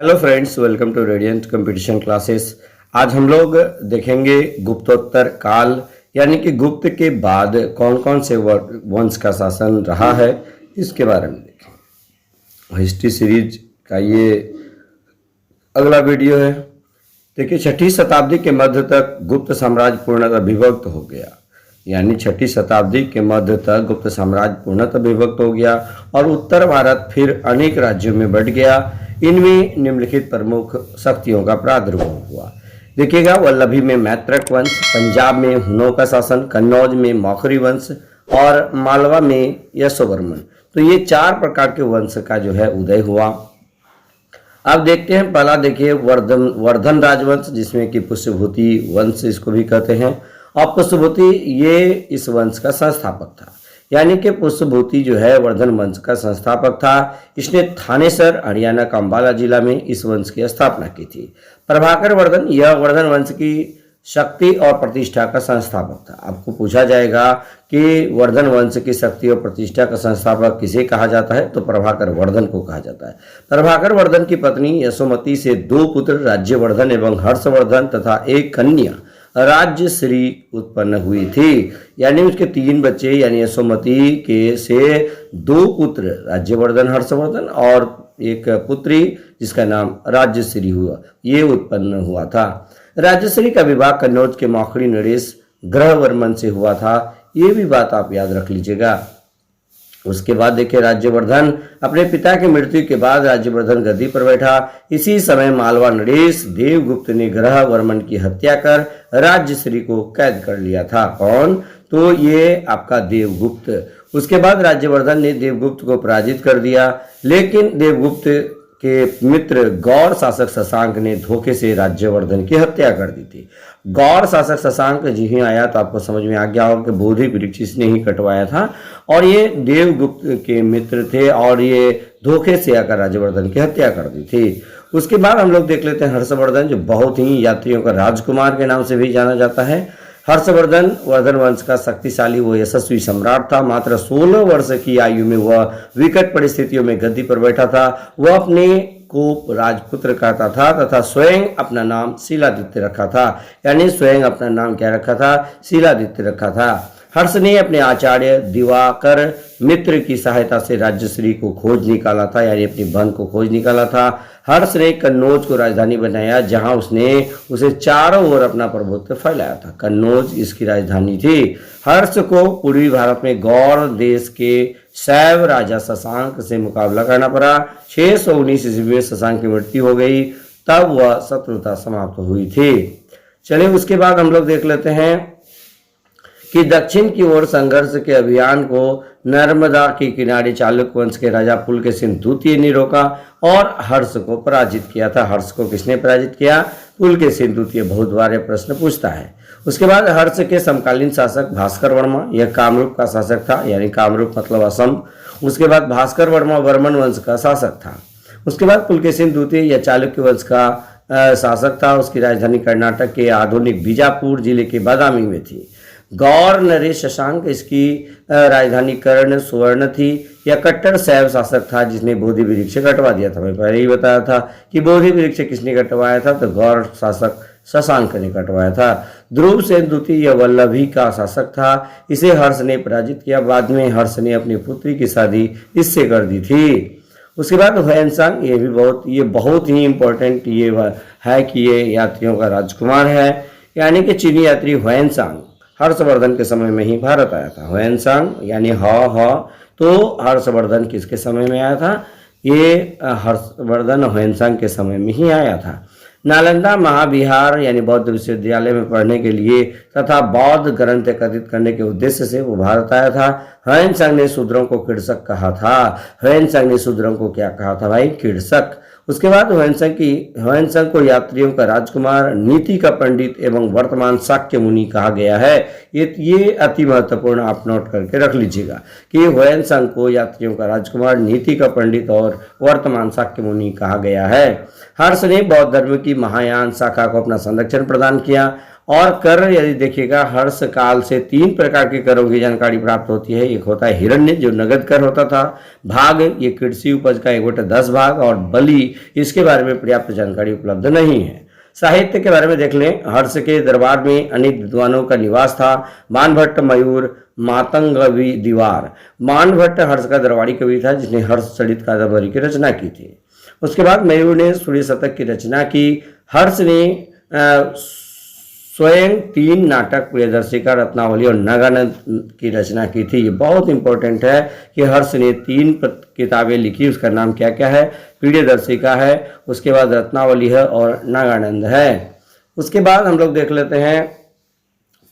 Hello friends, welcome to Radiant Competition Classes. आज हम लोग देखेंगे गुप्तोत्तर काल यानी कि गुप्त के बाद कौन कौन से वंश का शासन रहा है, इसके बारे में देखेंगे। हिस्ट्री सीरीज का ये अगला वीडियो है। देखिए, 6ठी शताब्दी के मध्य तक गुप्त साम्राज्य पूर्णतः विभक्त हो गया। यानी 6ठी शताब्दी के मध्य तक गुप्त साम्राज्य पूर्णतः विभक्त हो गया और उत्तर भारत फिर अनेक राज्यों में बढ़ गया। इनमें निम्नलिखित प्रमुख शक्तियों का प्रादुर्भाव हुआ। देखिएगा, वल्लभी में मैत्रक वंश, पंजाब में हुनों का शासन, कन्नौज में मौखरी वंश और मालवा में यशोवर्मन। तो ये 4 प्रकार के वंश का जो है उदय हुआ। अब देखते हैं, पहला देखिए वर्धन राजवंश, जिसमें कि पुष्यभूति वंश इसको भी कहते हैं। और पुष्यभूति ये इस वंश का संस्थापक था। यानी कि पुष्यभूति जो है वर्धन वंश का संस्थापक था। इसने थानेसर हरियाणा का अंबाला जिला में इस वंश की स्थापना की थी। प्रभाकर वर्धन यह वर्धन वंश की शक्ति और प्रतिष्ठा का संस्थापक था। आपको पूछा जाएगा कि वर्धन वंश की शक्ति और प्रतिष्ठा का संस्थापक किसे कहा जाता है, तो प्रभाकर वर्धन को कहा जाता है। प्रभाकर वर्धन की पत्नी यशोमती से 2 पुत्र राज्यवर्धन एवं हर्षवर्धन तथा एक कन्या राज्यश्री उत्पन्न हुई थी। यानी उसके 3 बच्चे, यानी यशोमती के से 2 पुत्र राज्यवर्धन हर्षवर्धन और एक पुत्री जिसका नाम राज्यश्री हुआ, ये उत्पन्न हुआ था। राज्यश्री का विवाह कन्नौज के मौखरी नरेश ग्रहवर्मन से हुआ था। ये भी बात आप याद रख लीजिएगा। उसके बाद देखिए, राज्यवर्धन अपने पिता की मृत्यु के बाद राज्यवर्धन गद्दी पर बैठा। इसी समय मालवा नरेश देवगुप्त ने ग्रहवर्मन की हत्या कर राज्यश्री को कैद कर लिया था। कौन? तो ये आपका देवगुप्त। उसके बाद राज्यवर्धन ने देवगुप्त को पराजित कर दिया, लेकिन देवगुप्त के मित्र गौड़ शासक शशांक ने धोखे से राज्यवर्धन की हत्या कर दी थी। गौड़ शासक शशांक जी ही आया तो आपको समझ में आ गया होगा कि बोधि वृक्ष इसने ही कटवाया था और ये देवगुप्त के मित्र थे और ये धोखे से आकर राज्यवर्धन की हत्या कर दी थी। उसके बाद हम लोग देख लेते हैं हर्षवर्धन, जो बहुत ही यात्रियों का राजकुमार के नाम से भी जाना जाता है। हर्षवर्धन वर्धन वंश का शक्तिशाली व यशस्वी सम्राट था। मात्र 16 वर्ष की आयु में वह विकट परिस्थितियों में गद्दी पर बैठा था। वह अपने को राजपुत्र कहता था तथा स्वयं अपना नाम शीलादित्य रखा था। यानी स्वयं अपना नाम क्या रखा था? शीलादित्य रखा था। हर्ष ने अपने आचार्य दिवाकर मित्र की सहायता से राज्यश्री को खोज निकाला था, यानी अपनी बहन को खोज निकाला था। हर्ष ने कन्नौज को राजधानी बनाया, जहां उसने उसे चारों ओर अपना प्रभुत्व फैलाया था। कन्नौज इसकी राजधानी थी। हर्ष को पूर्वी भारत में गौड़ देश के शैव राजा शशांक से मुकाबला करना पड़ा। 619 ईस्वी में शशांक की मृत्यु हो गई, तब वह शत्रुता समाप्त हुई थी। चलिए, उसके बाद हम लोग देख लेते हैं कि दक्षिण की ओर संघर्ष के अभियान को नर्मदा के किनारे चालुक्य वंश के राजा पुलकेशिन द्वितीय ने रोका और हर्ष को पराजित किया था। हर्ष को किसने पराजित किया? पुलकेशिन द्वितीय। बहुत बार यह प्रश्न पूछता है। उसके बाद हर्ष के समकालीन शासक भास्कर वर्मा, यह कामरूप का शासक था, यानी कामरूप मतलब असम। उसके बाद भास्कर वर्मा वर्मन वंश का शासक था। उसके बाद पुलकेशिन द्वितीय यह चालुक्य वंश का शासक था। उसकी राजधानी कर्नाटक के आधुनिक बीजापुर जिले के बादामी में थी। गौड़ नरेश शशांक इसकी राजधानी कर्ण सुवर्ण थी। यह कट्टर शैव शासक था जिसने बोधि वृक्ष कटवा दिया था। मैं पहले ही बताया था कि बोधि वृक्ष किसने कटवाया था, तो गौड़ शासक शशांक ने कटवाया था। ध्रुवसेन द्वितीय यह वल्लभी का शासक था। इसे हर्ष ने पराजित किया। बाद में हर्ष ने अपनी पुत्री की शादी इससे कर दी थी। उसके बाद ह्वेनसांग, ये बहुत ही इम्पोर्टेंट ये है कि ये यात्रियों का राजकुमार है, यानी कि चीनी यात्री ह्वेनसांग हर्षवर्धन के समय में ही भारत आया था। ह्वेनसांग यानी तो हर्षवर्धन किसके समय में आया था? ये हर्षवर्धन ह्वेनसांग के समय में ही आया था। नालंदा महाविहार यानी बौद्ध विश्वविद्यालय में पढ़ने के लिए तथा बौद्ध ग्रंथ एकत्रित करने के उद्देश्य से वो भारत आया था। ह्वेनसांग ने शूद्रों को किड़सक कहा था। ह्वेनसांग ने शूद्रों को क्या कहा था भाई? किड़सक। उसके बाद ह्वेनसांग को यात्रियों का राजकुमार, नीति का पंडित एवं वर्तमान शाक्य मुनि कहा गया है। ये अति महत्वपूर्ण आप नोट करके रख लीजिएगा कि ह्वेनसांग को यात्रियों का राजकुमार, नीति का पंडित और वर्तमान शाक्य मुनि कहा गया है। हर्ष ने बौद्ध धर्म की महायान शाखा को अपना संरक्षण प्रदान किया और कर यदि देखिएगा हर्ष काल से 3 प्रकार के करों की जानकारी प्राप्त होती है। एक होता है हिरण्य जो नगद कर होता था, भाग ये कृषि उपज का 1/10 भाग, और बलि इसके बारे में पर्याप्त जानकारी उपलब्ध नहीं है। साहित्य के बारे में देख लें, हर्ष के दरबार में अनेक विद्वानों का निवास था। बाणभट्ट मयूर मातंगवी दीवार, बाणभट्ट हर्ष का दरबारी कवि था जिसने हर्ष चरित कादंबरी की रचना की थी। उसके बाद मयूर ने सूर्य शतक की रचना की। हर्ष ने स्वयं 3 नाटक प्रियदर्शिका, रत्नावली और नागानंद की रचना की थी। ये बहुत इंपॉर्टेंट है कि हर्ष ने 3 किताबें लिखी। उसका नाम क्या क्या है? प्रियदर्शिका है, उसके बाद रत्नावली है और नागानंद है। उसके बाद हम लोग देख लेते हैं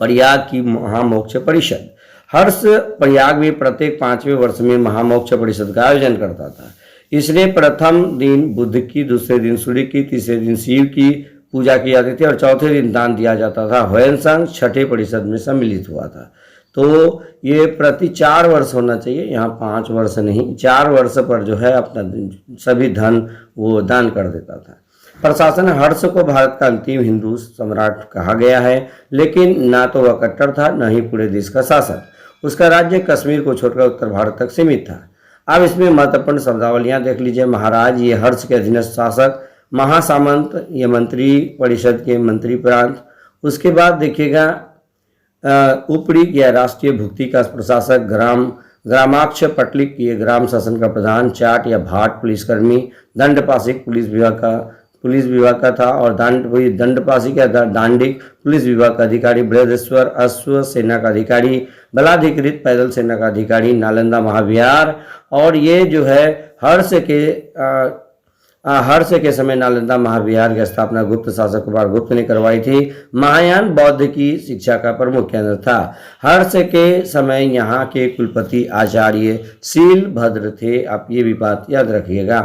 प्रयाग की महामोक्ष परिषद। हर्ष प्रयाग में प्रत्येक 5वें वर्ष में महामोक्ष परिषद का आयोजन करता था। इसलिए प्रथम दिन बुध की, दूसरे दिन सूर्य की, तीसरे दिन शिव की पूजा की जाती थी और चौथे दिन दान दिया जाता था। ह्वेनसांग छठे परिषद में सम्मिलित हुआ था। तो ये प्रति 4 वर्ष होना चाहिए, यहाँ 5 वर्ष नहीं, 4 वर्ष पर जो है अपना सभी धन वो दान कर देता था। प्रशासन, हर्ष को भारत का अंतिम हिंदू सम्राट कहा गया है, लेकिन ना तो वह कट्टर था न ही पूरे देश का शासक। उसका राज्य कश्मीर को छोड़कर उत्तर भारत तक सीमित था। अब इसमें महत्वपूर्ण शब्दावलियां देख लीजिए। महाराज ये हर्ष के अधीनस्थ शासक, महासामंत ये मंत्री परिषद के मंत्री प्रांत। उसके बाद देखिएगा उपरी या राष्ट्रीय भुक्ति का प्रशासक, ग्रामाक्ष पटलिक ये ग्राम शासन का प्रधान, चाट या भाट पुलिसकर्मी, दंडपाशिक पुलिस विभाग का था, और दंडपाशिक या दांडिक पुलिस विभाग का अधिकारी, बृहदेश्वर अश्व सेना का अधिकारी, बलाधिकृत पैदल सेना का अधिकारी, नालंदा महाविहार। और ये जो है हर्ष के समय नालंदा महाविहार की स्थापना गुप्त शासक कुमार गुप्त ने करवाई थी। महायान बौद्ध की शिक्षा का प्रमुख केंद्र था। हर्ष के समय यहाँ के कुलपति आचार्य शीलभद्र थे। आप ये भी बात याद रखिएगा।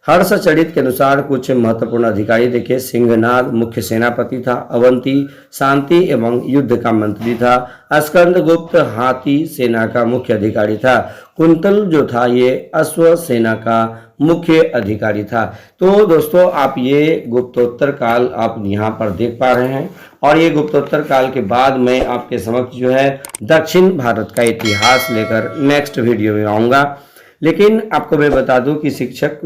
हर्ष चरित के अनुसार कुछ महत्वपूर्ण अधिकारी देखिए। सिंहनाद मुख्य सेनापति था। अवंती शांति एवं युद्ध का मंत्री था। स्कंदगुप्त हाथी सेना का मुख्य अधिकारी था। कुंतल जो था ये अश्व सेना का मुख्य अधिकारी था। तो दोस्तों आप ये गुप्तोत्तर काल आप यहाँ पर देख पा रहे हैं, और ये गुप्तोत्तर काल के बाद मैं आपके समक्ष जो है दक्षिण भारत का इतिहास लेकर नेक्स्ट वीडियो में आऊँगा। लेकिन आपको मैं बता दूं कि शिक्षक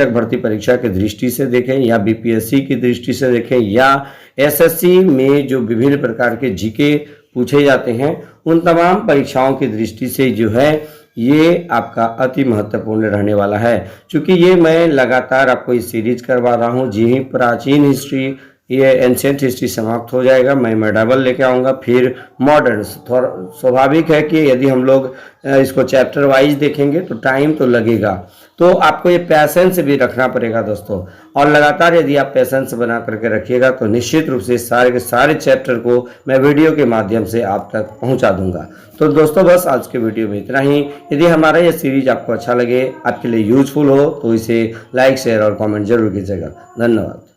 भर्ती परीक्षा की दृष्टि से देखें या बीपीएससी की दृष्टि से देखें या एसएससी में जो विभिन्न प्रकार के जीके पूछे जाते हैं उन तमाम परीक्षाओं की दृष्टि से जो है ये आपका अति महत्वपूर्ण रहने वाला है। क्योंकि ये मैं लगातार आपको इस सीरीज करवा रहा हूँ। जी ही प्राचीन हिस्ट्री ये एंशिएंट हिस्ट्री समाप्त हो जाएगा, मैं मेडाबल लेके आऊँगा, फिर मॉडर्न। थोड़ा स्वाभाविक है कि यदि हम लोग इसको चैप्टर वाइज देखेंगे तो टाइम तो लगेगा, तो आपको ये पैसेंस भी रखना पड़ेगा दोस्तों। और लगातार यदि आप पैसेंस बना करके रखिएगा तो निश्चित रूप से सारे के सारे चैप्टर को मैं वीडियो के माध्यम से आप तक पहुंचा दूंगा। तो दोस्तों बस आज के वीडियो में इतना ही। यदि हमारा ये सीरीज आपको अच्छा लगे, आपके लिए यूजफुल हो, तो इसे लाइक शेयर और कमेंट जरूर कीजिएगा। धन्यवाद।